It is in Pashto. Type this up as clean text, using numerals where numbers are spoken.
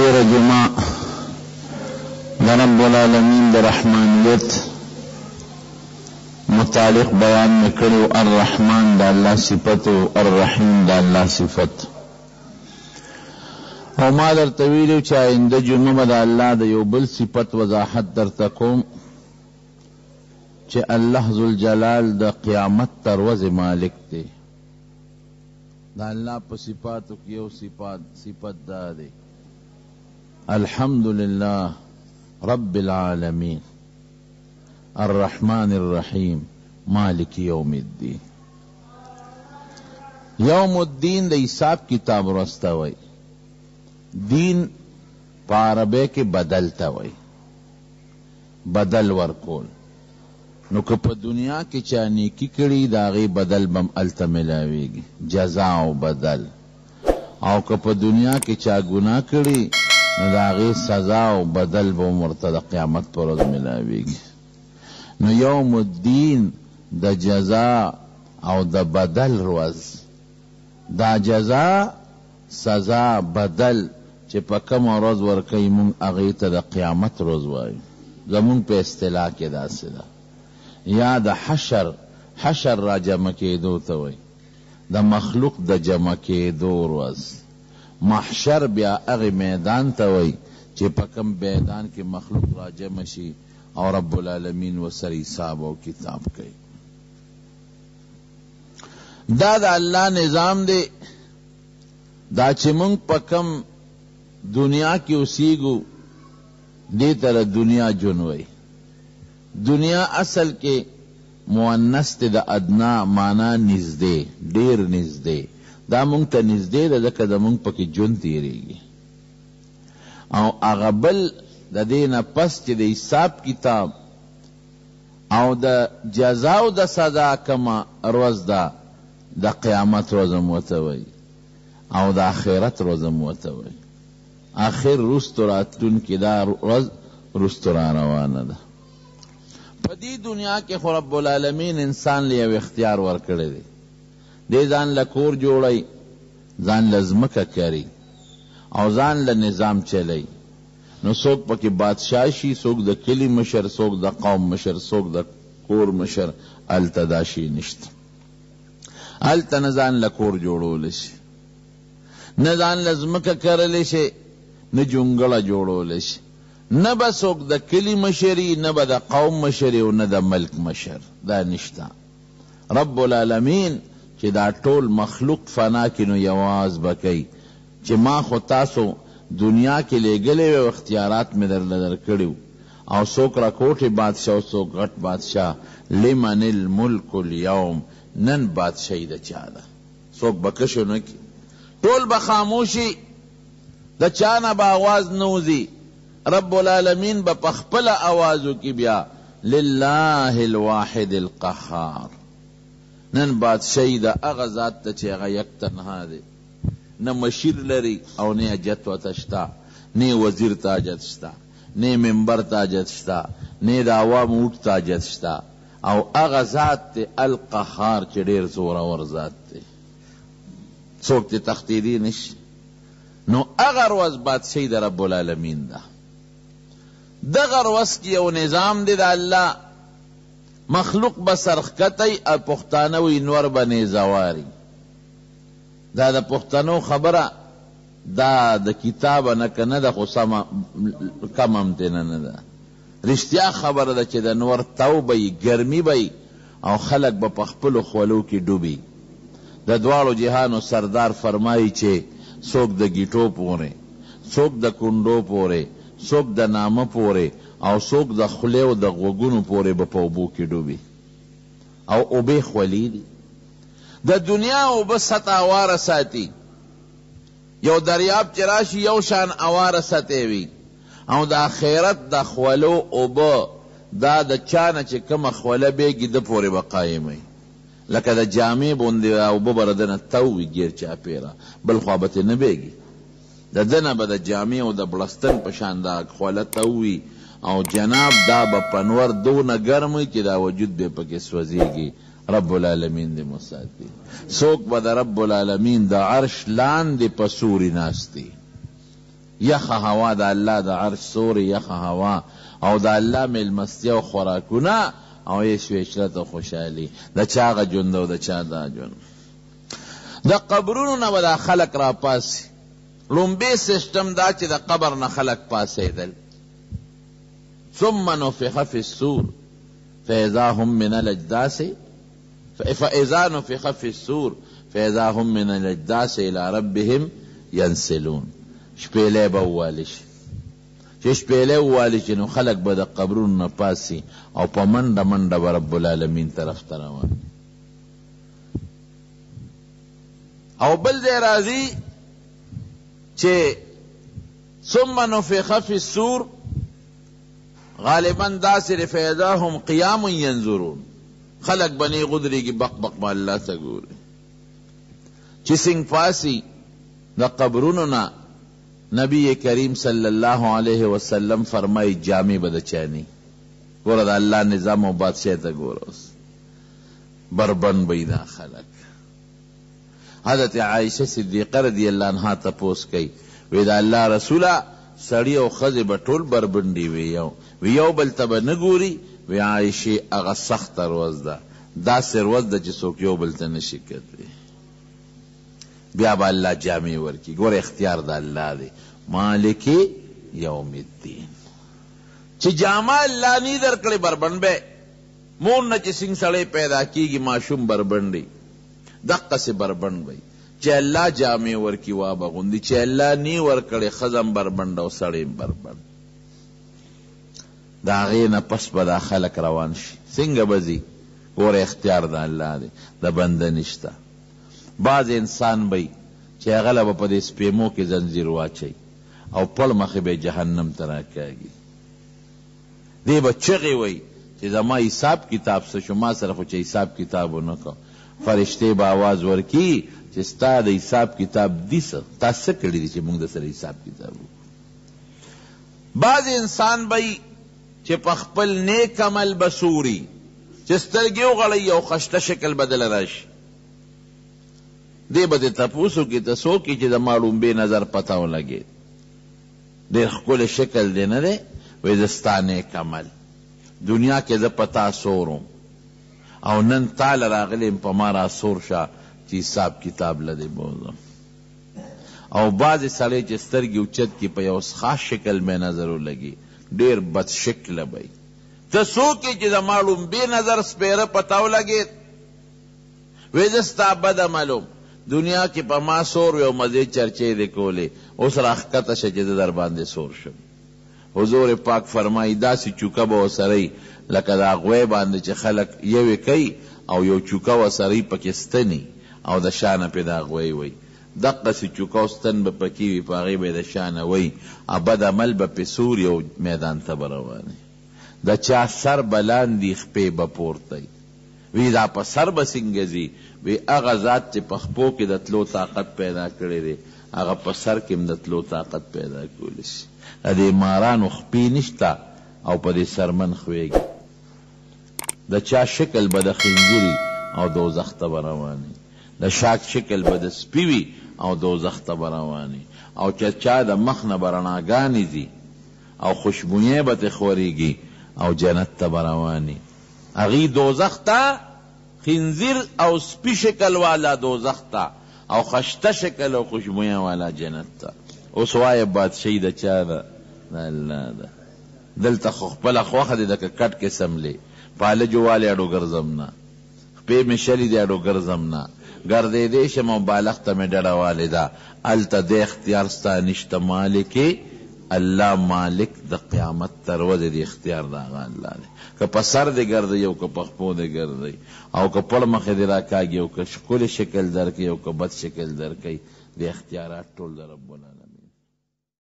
تیر جمعہ دا رب العالمین دا رحمانیت متعلق بیان نکڑو. الرحمن دا اللہ صفت و الرحیم دا اللہ صفت. او ما در طویلو چا اند جمعہ دا اللہ دا یو بل صفت وضاحت در تکوم چا اللہ ذوالجلال دا قیامت تروز مالک تے. دا اللہ پا صفاتو کیو صفت دا دے الحمدللہ رب العالمین الرحمن الرحیم مالک یوم الدین. یوم الدین دا حساب کتاب رستا وی. دین پا عربے کے بدلتا وی، بدل ورکول. نو که پا دنیا کے چا نیکی کری دا غی بدل بم علتا ملاویگی، جزا و بدل. او که پا دنیا کے چا گناہ کری نو دا غی سزا و بدل بم مرتد قیامت پر از ملاویگی. نو یوم الدین دا جزا او دا بدل روز. دا جزا سزا بدل چه پا کم روز ورکی مونگ اغیتا دا قیامت روز وائی. زمون پا اصطلاح کے دا سدا یا دا حشر را جمع کے دو توئی، دا مخلوق دا جمع کے دو روز. محشر بیا اغی میدان توئی چه پا کم میدان کے مخلوق را جمع شی اور رب العالمین و سر حساب و کتاب کئی. دا اللہ نظام دے دا چه منگ پا کم دنیا کی اسیگو دے تر دنیا جنوئی. دنیا اصل کے مؤنث دا ادنا مانا نزدے، دیر نزدے. دا منگ تا نزدے دا دکا دا منگ پا کی جن تیرے گی. او اغبل دا دینا پس چی دا حساب کتاب او دا جزاو دا صدا کما روز دا قیامت روزم وطوئی او دا آخرت روزم وطوئی. آخر رستوراتون کی دا روز رستوران روانا دا. پا دی دنیا کے خو رب العالمین انسان لیا اختیار ورکڑے دے. دے زان لکور جوڑائی، زان لزمکا کری او زان لنظام چلائی. نو سوک پاکی بادشاہشی، سوک دا کلی مشر، سوک دا قوم مشر، سوک دا کور مشر. علتا داشی نشت. علتا نزان لکور جوڑو لشی، نزان لزمکا کرلشی، نجنگل جوڑو لشی. نبا سوک دا کلی مشری، نبا دا قوم مشری و ندا ملک مشر. دا نشتا. رب العالمین چی دا طول مخلوق فنا کنو یواز بکی چی ما خطاسو دنیا کے لے گلے و اختیارات میں در لدر کریو. او سوک را کوٹ بادشاہ و سوک غٹ بادشاہ. لمن الملک اليوم، نن بادشاہی دا چادا. سوک بکشو نکی، طول بخاموشی دا چانا با آواز نوزی. رب العالمین با پخپل آوازو کی بیا للہ الواحد القہار. نن بادشاہی دا اغزات تا چی اغا یک تنہا دے. نہ مشیر لری او نے اجت و تشتا، نے وزیر تاجت شتا، نے ممبر تاجت شتا، نے دا عوام اوٹ تاجت شتا. او اغا ذات تے القہار چی دیر زورا ور ذات تے. سوک تے تختیدی نش. نو اغا روز بادشاہی دا رب العالمین دا. دغر روز کی او نظام دے دا اللہ مخلوق بسرخکتی او پختانوی نور بنی زواری. دا دا پختنو خبره دا کتاب نکنه دا خسام کم امتنه نده. رشتیا خبره دا چه دا نور تاو بی گرمی بی او خلق با پخپلو خولو کی ڈوبی. دا دوارو جهانو سردار فرمایی چه سوک دا گیٹو پوره، سوک دا کندو پوره، سوک دا نامه پوره او سوک دا خلیو دا غوگونو پوره با پاوبو کی ڈوبی او اوبه خولی دی. دا دنیا او بس سطح آوار ساتی. یو دریاب چراشی یو شان آوار ساتیوی. او دا خیرت دا خولو او با دا چانا چه کم خوله بیگی دا پوری با قائمی. لکه دا جامع بونده او با بردن تاوی گیر چا پیرا بل خوابت نبیگی. دا دن با دا جامع او دا بلستن پشان دا خوله تاوی او جناب دا با پنور دو نگرمی که دا وجود بے پاک سوزیگی. رب العالمین دے مساتی. سوک با دا رب العالمین دا عرش لان دے پسوری ناستی. یخه هوا د الله د عرش سوري یخه هوا او د الله میلمستیا او خوراکونه او عیش و عشرت او خوشحالي د چا هغه ژوند او د چا دا ژوند. د قبرونو نه به دا خلق را پاسي. لومبی سیسټم دا چې د قبر نه خلق پاسېدل. ثم نفخ فی الصور فاذا هم من الاجداث فاذا نفخ فی الصور فاذا هم من الاجداث الى ربهم ینسلون. شپېلې به ووالي شي. چې شپېلې ووالي شي نو خلق به د قبرونو نه پاسي او په منډه منډه به رب العالمین طرف ته روان. او بل ځای راځي چې ثم نفخ فی الصور غالبا داسې فاذا هم قیام ینظرون. خلق بنی غدریږي بق بق به الله ته ګوري. چې څنګه پاسي د قبرونو نه نبی کریم صلی الله علیه وسلم فرمای جامع به د چانی. ګوره د الله نظام او بادشاہ ته ګوره اوس بربند به دا خلق. حضرت عائشہ صدیقہ رضی اللہ عنہا تپوس کئی وی دا اللہ رسولہ سڑی او خزی با ټول بربندی وی یو بل تبا نگوری وی عائشی اغا سخت روز دا سروز دا جسوک یو بل تا نشکت وی بیا با اللہ جامع ورکی. گور اختیار دا اللہ دی مالکی یوم الدین. چی جامع اللہ نی در کلی بربند بے مون نا چی سنگ سڑے پیدا کی گی معشوم بربندی دقه سے بربند بھئی. چې الله جامع ورکی وا بغوندی چې الله نی ورکړي خزم بربند او سړی بربند. دا غي نه پس به دا خلق روان شي. څنګه بزي ګوره اختیار د الله دی د بنده نشته. بعض انسان بھئی چې هغه به په دې سپېمو کې زنجیر واچي او پړ مخې به جهنم ته راکاږي. دی به چغې وی چې زما حساب کتاب څه شو. ما سره خو چې حساب کتاب ونه کو فرشتے با آواز ورکی چې ستا د حساب کتاب دیسه تاسو کړی دي چې موږ د سره حساب کتاب. بعض انسان بھئی چې په خپل نیک عمل بسوري چې سترګې وغړی او خشته شکل بدل راشي. دی به د تپوسو کې ته څوک چې د معلوم بې نظر پته ولګي ډېر ښکلی شکل دی نه دی وایي زه ستا نیک عمل دنیا کې زه په تا سورم او نن تال راغلیم په ما را سور شه چې حساب کتاب لدی بوزم. او بعضې سړی چې سترګې اوچت کي په یو خاص شکل مې نظر ولګي ډېر بد شکله بی. ته څوک چې د معلوم بې نظر سپېره پته ولګېد وایي زه ستا بد عملوم دنیا کې په ما سور یو مزې چرچې دې کولې اوس راښکته شه چې زه در باندې سور شم. حضور پاک فرمایي داسې چوکه به ورسره لکه دا غوی باندې چې خلق یوې کوي او یو چوکه ورسره پکې ستني او د شانه پې دا غوی وی. دقسې چوکه او ستن به پکې وي په هغې به د شانه وی بد عمل به پې سور یو میدان ته به روانې. د چا سر به لاندې خپې به پورته وی دا په سر به څنګه ځي وی هغه ذات چې په خپو کې د تلو طاقت پیدا کړی دی هغه په سر کې هم د تلو طاقت پیدا کولی شي. د دې مارانو خپې نشته او په دې سرمن خویږي. د چا شکل به د خنجري او دوزخ ته به رواني. د شاک شکل به د سپي وي او دوزخ ته به رواني. او چې چا د مخ نه به رڼاګانې ځي او خوشبویې به ترې خورېږي او جنت ته به رواني. هغې دوزخ ته خنزیر او سپي شکل والا دوزخ ته او خشته شکل او خوشبویه والا جنت ته. اوس وایه بادشاهي د چا ده؟ د الله ده. دلته خو خپله خوښه دی لکه کټ کې سملې پالجو والی اډو ګرځم نه خپې مې شلي دی اډو ګرځم نه ګرځېدی شم او بالغ ته مې ډډه والې ده. هلته د اختیار ستا نشته مالکې الله مالک د قیامت تر ورځې د اختیار د هغه الله دی. که په سر دې ګرځئ او که په خپو دې ګرځئ او که پړ مخې دې راکاږي او که ښکلی شکل درکوي او که بد شکل درکوي د اختیارات ټول د رب العالمین